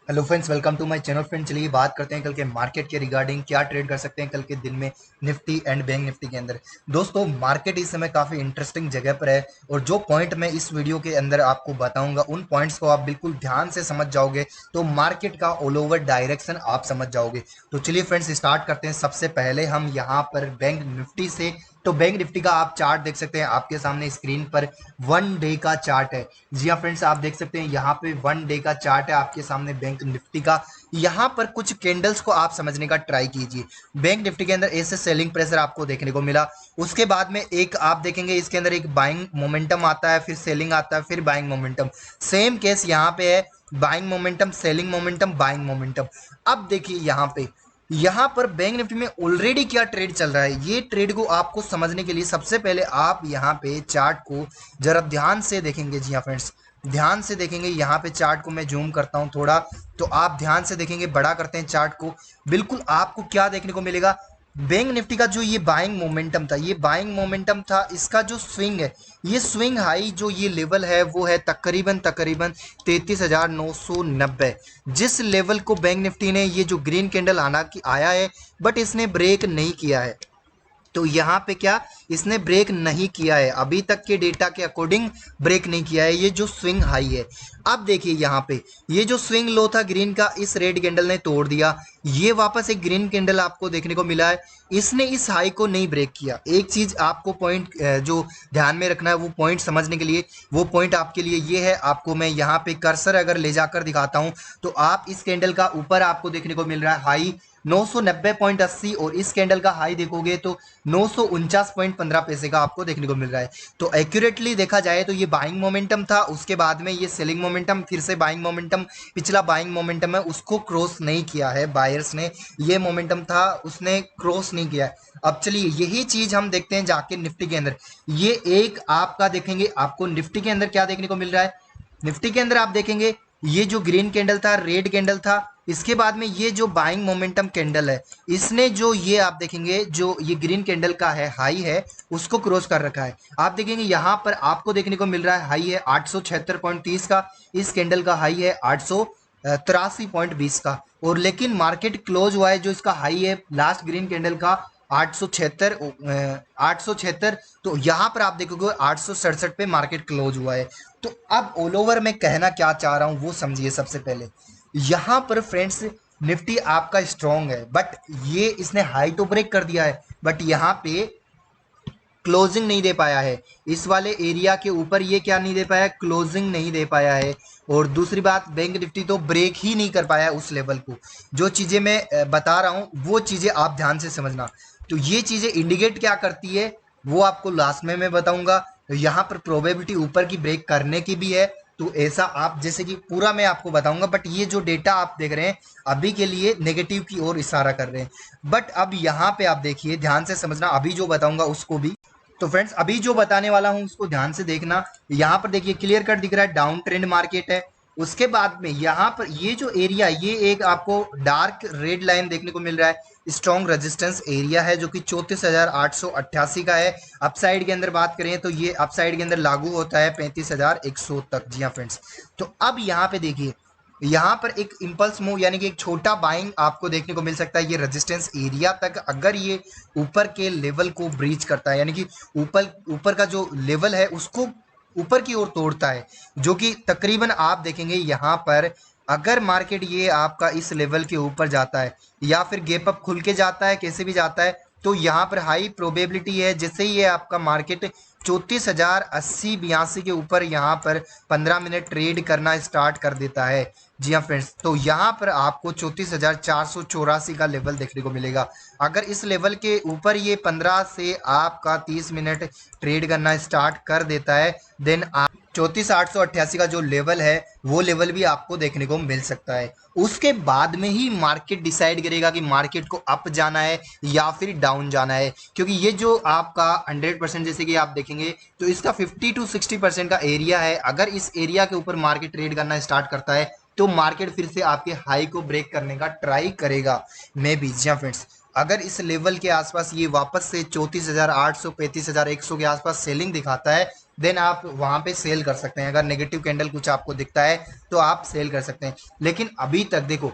Hello friends, welcome to my channel. Friend, चलिए बात करते हैं कल के मार्केट के रिगार्डिंग क्या ट्रेड कर सकते हैं कल के दिन में निफ्टी एंड बैंक निफ्टी के अंदर। दोस्तों, मार्केट इस समय काफ़ी इंटरेस्टिंग जगह पर है और जो पॉइंट मैं इस वीडियो के अंदर आपको बताऊंगा उन पॉइंट्स को आप बिल्कुल ध्यान से समझ जाओगे तो मार्केट का ऑल ओवर डायरेक्शन आप समझ जाओगे। तो चलिए फ्रेंड्स, स्टार्ट करते हैं। सबसे पहले हम यहाँ पर बैंक निफ्टी से, तो बैंक निफ्टी का आप चार्ट देख सकते हैं आपके सामने स्क्रीन पर। वन डे का चार्ट है। जी हाँ फ्रेंड्स, आप देख सकते हैं यहाँ पे वन डे का चार्ट है आपके सामने बैंक निफ्टी का। यहाँ पर कुछ कैंडल्स को आप समझने का ट्राई कीजिए। बैंक निफ्टी के अंदर ऐसे सेलिंग प्रेशर आपको देखने को मिला। उसके बाद में एक आप देखेंगे इसके अंदर एक बाइंग मोमेंटम आता है, फिर सेलिंग आता है, फिर बाइंग मोमेंटम। सेम केस यहाँ पे है, buying momentum, selling momentum, buying momentum. अब देखिए यहाँ पर बैंक निफ्टी में ऑलरेडी क्या ट्रेड चल रहा है। ये ट्रेड को आपको समझने के लिए सबसे पहले आप यहाँ पे चार्ट को जरा ध्यान से देखेंगे। जी हाँ फ्रेंड्स, ध्यान से देखेंगे। यहाँ पे चार्ट को मैं जूम करता हूँ थोड़ा, तो आप ध्यान से देखेंगे। बड़ा करते हैं चार्ट को। बिल्कुल आपको क्या देखने को मिलेगा, बैंक निफ्टी का जो ये बाइंग मोमेंटम था, ये बाइंग मोमेंटम था। इसका जो स्विंग है, ये स्विंग हाई जो ये लेवल है वो है तकरीबन तकरीबन 33,990। जिस लेवल को बैंक निफ्टी ने, ये जो ग्रीन कैंडल हालांकि आया है बट इसने ब्रेक नहीं किया है। तो यहाँ पे क्या, इसने ब्रेक नहीं किया है, अभी तक के डेटा के अकॉर्डिंग ब्रेक नहीं किया है। ये जो स्विंग हाई है, अब देखिए यहाँ पे ये जो स्विंग लो था ग्रीन का, इस रेड कैंडल ने तोड़ दिया। ये वापस एक ग्रीन कैंडल आपको देखने को मिला है, इसने इस हाई को नहीं ब्रेक किया। एक चीज आपको पॉइंट जो ध्यान में रखना है, वो पॉइंट समझने के लिए, वो पॉइंट आपके लिए ये है। आपको मैं यहाँ पे कर्सर अगर ले जाकर दिखाता हूँ तो आप इस कैंडल का ऊपर आपको देखने को मिल रहा है हाई 990.80 और इस कैंडल का हाई देखोगे तो 949.15 पैसे का आपको देखने को मिल रहा है। तो एक्यूरेटली देखा जाए तो ये बाइंग मोमेंटम था, उसके बाद में ये सेलिंग मोमेंटम, फिर से बाइंग मोमेंटम। पिछला बाइंग मोमेंटम है उसको क्रॉस नहीं किया है बायर्स ने, ये मोमेंटम था उसने क्रॉस नहीं किया है। अब चलिए यही चीज हम देखते हैं जाके निफ्टी के अंदर। ये एक आपका देखेंगे, आपको निफ्टी के अंदर क्या देखने को मिल रहा है। निफ्टी के अंदर आप देखेंगे ये जो ग्रीन कैंडल था, रेड कैंडल था, इसके बाद में ये जो बाइंग मोमेंटम कैंडल है, इसने जो ये आप देखेंगे जो ये ग्रीन कैंडल का है हाई है, उसको क्रॉस कर रखा है। आप देखेंगे यहाँ पर आपको देखने को मिल रहा है हाई है 876.30 का, इस कैंडल का हाई है 883.20 का। और लेकिन मार्केट क्लोज हुआ है, जो इसका हाई है लास्ट ग्रीन कैंडल का 876, तो यहाँ पर आप देखोगे 867 पे मार्केट क्लोज हुआ है। तो अब ऑल ओवर मैं कहना क्या चाह रहा हूँ वो समझिए। सबसे पहले यहाँ पर फ्रेंड्स निफ्टी आपका स्ट्रॉन्ग है, बट ये इसने हाई तो ब्रेक कर दिया है, बट यहाँ पे क्लोजिंग नहीं दे पाया है। इस वाले एरिया के ऊपर ये क्या नहीं दे पाया, क्लोजिंग नहीं दे पाया है। और दूसरी बात, बैंक निफ्टी तो ब्रेक ही नहीं कर पाया उस लेवल को। जो चीजें मैं बता रहा हूं वो चीजें आप ध्यान से समझना। तो ये चीजें इंडिकेट क्या करती है वो आपको लास्ट में मैं बताऊंगा। यहाँ पर प्रोबेबिलिटी ऊपर की ब्रेक करने की भी है, तो ऐसा आप जैसे कि पूरा मैं आपको बताऊंगा, बट ये जो डेटा आप देख रहे हैं अभी के लिए नेगेटिव की ओर इशारा कर रहे हैं। बट अब यहाँ पे आप देखिए, ध्यान से समझना, अभी जो बताऊंगा उसको भी। तो फ्रेंड्स, अभी जो बताने वाला हूं उसको ध्यान से देखना। यहाँ पर देखिए क्लियर कट दिख रहा है डाउन ट्रेंड मार्केट है। उसके बाद में यहाँ पर ये जो एरिया, ये एक आपको डार्क रेड लाइन देखने को मिल रहा है, स्ट्रॉन्ग रेजिस्टेंस एरिया है जो कि 34,888 का है। अपसाइड के अंदर बात करें तो ये अपसाइड के अंदर लागू होता है 35,100 तक। जी हाँ फ्रेंड्स, तो अब यहाँ पे देखिए, यहाँ पर एक इंपल्स मूव यानी कि एक छोटा बाइंग आपको देखने को मिल सकता है। ये रेजिस्टेंस एरिया तक अगर ये ऊपर के लेवल को ब्रीच करता है, यानी कि ऊपर ऊपर का जो लेवल है उसको ऊपर की ओर तोड़ता है, जो कि तकरीबन आप देखेंगे यहाँ पर अगर मार्केट ये आपका इस लेवल के ऊपर जाता है या फिर गैप अप खुल के जाता है, कैसे भी जाता है, तो यहाँ पर हाई प्रोबेबिलिटी है जैसे ही ये आपका मार्केट 34,080-82 के ऊपर यहाँ पर 15 मिनट ट्रेड करना स्टार्ट कर देता है। जी हाँ फ्रेंड्स, तो यहाँ पर आपको 34,484 का लेवल देखने को मिलेगा। अगर इस लेवल के ऊपर ये 15 से आपका 30 मिनट ट्रेड करना स्टार्ट कर देता है, देन 34,888 का जो लेवल है वो लेवल भी आपको देखने को मिल सकता है। उसके बाद में ही मार्केट डिसाइड करेगा कि मार्केट को अप जाना है या फिर डाउन जाना है, क्योंकि ये जो आपका 100% जैसे कि आप देखेंगे तो इसका 50 to 60% का एरिया है। अगर इस एरिया के ऊपर मार्केट ट्रेड करना स्टार्ट करता है तो मार्केट फिर से आपके हाई को ब्रेक करने का ट्राई करेगा मे बी। जी फ्रेंड्स, अगर इस लेवल के आसपास ये वापस से 34,800 35,100 के आसपास सेलिंग दिखाता है देन आप वहां पे सेल कर सकते हैं। अगर नेगेटिव कैंडल कुछ आपको दिखता है तो आप सेल कर सकते हैं। लेकिन अभी तक देखो,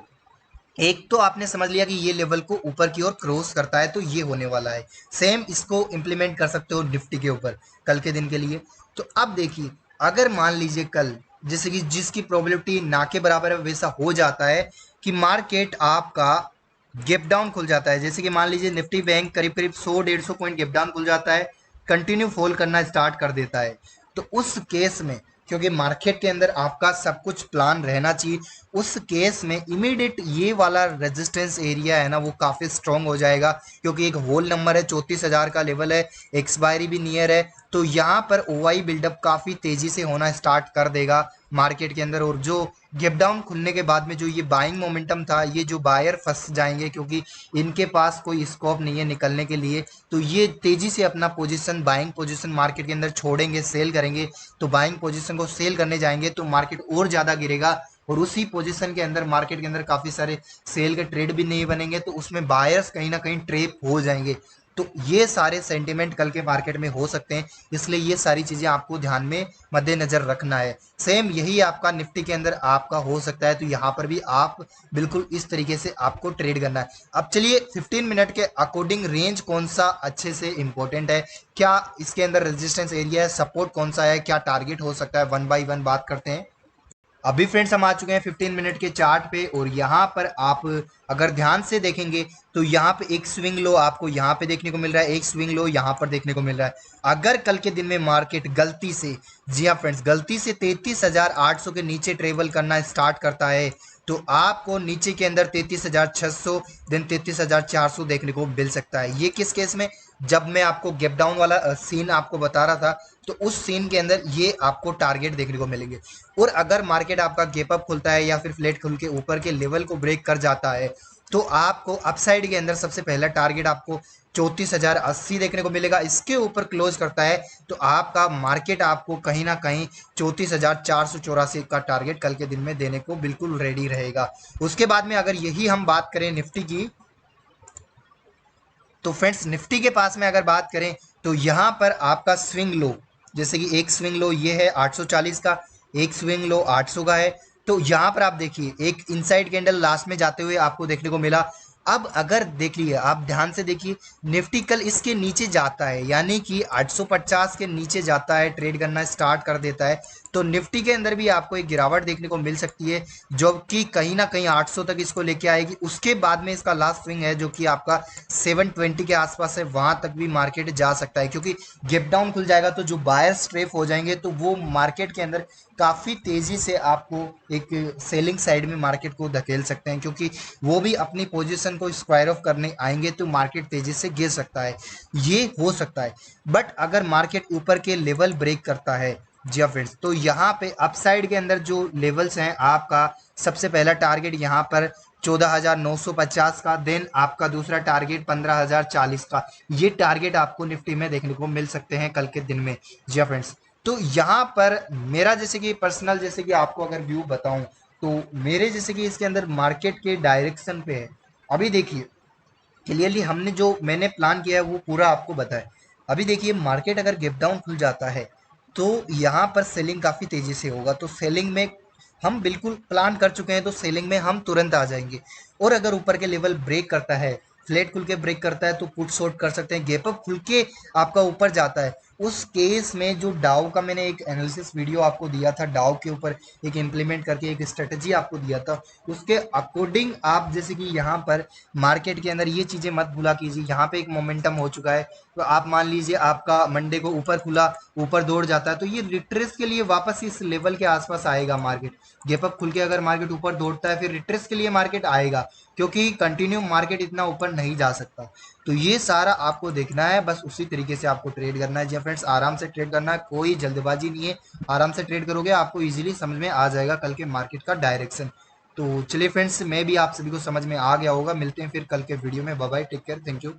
एक तो आपने समझ लिया कि ये लेवल को ऊपर की ओर क्रॉस करता है तो ये होने वाला है। सेम इसको इंप्लीमेंट कर सकते हो निफ्टी के ऊपर कल के दिन के लिए। तो अब देखिए, अगर मान लीजिए कल जैसे कि जिसकी प्रोबेबिलिटी ना के बराबर है वैसा हो जाता है कि मार्केट आपका गैप डाउन खुल जाता है, जैसे कि मान लीजिए निफ्टी बैंक करीब करीब 100-150 पॉइंट गैप डाउन खुल जाता है, कंटिन्यू फॉल करना स्टार्ट कर देता है, तो उस केस में, क्योंकि मार्केट के अंदर आपका सब कुछ प्लान रहना चाहिए, उस केस में इमीडिएट ये वाला रेजिस्टेंस एरिया है ना वो काफ़ी स्ट्रॉन्ग हो जाएगा, क्योंकि एक होल नंबर है, 34,000 का लेवल है, एक्सपायरी भी नियर है, तो यहाँ पर ओवाई बिल्डअप काफ़ी तेज़ी से होना स्टार्ट कर देगा मार्केट के अंदर। और जो गैप डाउन खुलने के बाद में जो ये बाइंग मोमेंटम था, ये जो बायर फंस जाएंगे क्योंकि इनके पास कोई स्कोप नहीं है निकलने के लिए, तो ये तेजी से अपना पोजीशन, बाइंग पोजीशन मार्केट के अंदर छोड़ेंगे, सेल करेंगे। तो बाइंग पोजीशन को सेल करने जाएंगे तो मार्केट और ज़्यादा गिरेगा, और उसी पोजीशन के अंदर मार्केट के अंदर काफ़ी सारे सेल के ट्रेड भी नहीं बनेंगे, तो उसमें बायर्स कहीं ना कहीं ट्रेप हो जाएंगे। तो ये सारे सेंटिमेंट कल के मार्केट में हो सकते हैं, इसलिए ये सारी चीज़ें आपको ध्यान में मद्देनजर रखना है। सेम यही आपका निफ्टी के अंदर आपका हो सकता है, तो यहाँ पर भी आप बिल्कुल इस तरीके से आपको ट्रेड करना है। अब चलिए 15 मिनट के अकॉर्डिंग रेंज कौन सा अच्छे से इंपॉर्टेंट है, क्या इसके अंदर रेजिस्टेंस एरिया है, सपोर्ट कौन सा है, क्या टारगेट हो सकता है, वन बाई वन बात करते हैं। अभी फ्रेंड्स हम आ चुके हैं 15 मिनट के चार्ट पे, और यहाँ पर आप अगर ध्यान से देखेंगे तो यहाँ पे एक स्विंग लो आपको यहाँ पे देखने को मिल रहा है, एक स्विंग लो यहाँ पर देखने को मिल रहा है। अगर कल के दिन में मार्केट गलती से, जी हाँ फ्रेंड्स, गलती से 33,800 के नीचे ट्रेवल करना स्टार्ट करता है तो आपको नीचे के अंदर 33,600 देन 33,400 देखने को मिल सकता है। ये किस केस में, जब मैं आपको गैप डाउन वाला सीन आपको बता रहा था, तो उस सीन के अंदर ये आपको टारगेट देखने को मिलेंगे। और अगर मार्केट आपका गैप अप खुलता है या फिर फ्लैट खुल के ऊपर के लेवल को ब्रेक कर जाता है तो आपको अपसाइड के अंदर सबसे पहला टारगेट आपको 34,080 देखने को मिलेगा। इसके ऊपर क्लोज करता है तो आपका मार्केट आपको कहीं ना कहीं 34,484 का टारगेट कल के दिन में देने को बिल्कुल रेडी रहेगा। उसके बाद में अगर यही हम बात करें निफ्टी की, तो फ्रेंड्स निफ्टी के पास में अगर बात करें तो यहाँ पर आपका स्विंग लो, जैसे कि एक स्विंग लो ये है 840 का, एक स्विंग लो 800 का है। तो यहाँ पर आप देखिए एक इनसाइड कैंडल लास्ट में जाते हुए आपको देखने को मिला। अब अगर देख लिए, आप ध्यान से देखिए, निफ्टी कल इसके नीचे जाता है, यानी कि 850 के नीचे जाता है, ट्रेड करना स्टार्ट कर देता है, तो निफ्टी के अंदर भी आपको एक गिरावट देखने को मिल सकती है जो कि कहीं ना कहीं 800 तक इसको लेके आएगी। उसके बाद में इसका लास्ट स्विंग है जो कि आपका 720 के आसपास है, वहां तक भी मार्केट जा सकता है, क्योंकि गैप डाउन खुल जाएगा तो जो बायर्स ट्रेप हो जाएंगे तो वो मार्केट के अंदर काफ़ी तेज़ी से आपको एक सेलिंग साइड में मार्केट को धकेल सकते हैं, क्योंकि वो भी अपनी पोजीशन को स्क्वायर ऑफ करने आएंगे तो मार्केट तेज़ी से गिर सकता है, ये हो सकता है। बट अगर मार्केट ऊपर के लेवल ब्रेक करता है, जी हाँ फ्रेंड्स, तो यहाँ पे अपसाइड के अंदर जो लेवल्स हैं, आपका सबसे पहला टारगेट यहाँ पर 14,950 का, देन आपका दूसरा टारगेट 15,040 का, ये टारगेट आपको निफ्टी में देखने को मिल सकते हैं कल के दिन में। जी हाँ फ्रेंड्स, तो यहाँ पर मेरा जैसे कि पर्सनल, जैसे कि आपको अगर व्यू बताऊं तो मेरे जैसे कि इसके अंदर मार्केट के डायरेक्शन पे है। अभी देखिए क्लियरली हमने जो मैंने प्लान किया है वो पूरा आपको बताया। अभी देखिए मार्केट अगर गैप डाउन खुल जाता है तो यहाँ पर सेलिंग काफ़ी तेज़ी से होगा, तो सेलिंग में हम बिल्कुल प्लान कर चुके हैं, तो सेलिंग में हम तुरंत आ जाएंगे। और अगर ऊपर के लेवल ब्रेक करता है, फ्लैट खुल के ब्रेक करता है, तो पुट शॉर्ट कर सकते हैं। गैप अप खुल के आपका ऊपर जाता है, उस केस में जो डाउ का मैंने एक एनालिसिस वीडियो आपको दिया था, डाउ के ऊपर एक इम्प्लीमेंट करके एक स्ट्रेटजी आपको दिया था, उसके अकॉर्डिंग आप जैसे कि यहाँ पर मार्केट के अंदर ये चीज़ें मत भूला कीजिए। यहाँ पे एक मोमेंटम हो चुका है, तो आप मान लीजिए आपका मंडे को ऊपर खुला, ऊपर दौड़ जाता है, तो ये रिट्रेस के लिए वापस इस लेवल के आसपास आएगा मार्केट। गैप अप खुल के अगर मार्केट ऊपर दौड़ता है फिर रिट्रेस के लिए मार्केट आएगा, क्योंकि कंटिन्यू मार्केट इतना ऊपर नहीं जा सकता। तो ये सारा आपको देखना है, बस उसी तरीके से आपको ट्रेड करना है। जी फ्रेंड्स, आराम से ट्रेड करना है, कोई जल्दबाजी नहीं है, आराम से ट्रेड करोगे आपको इजीली समझ में आ जाएगा कल के मार्केट का डायरेक्शन। तो चलिए फ्रेंड्स, मैं भी आप सभी को समझ में आ गया होगा। मिलते हैं फिर कल के वीडियो में। Bye bye, take care, thank you.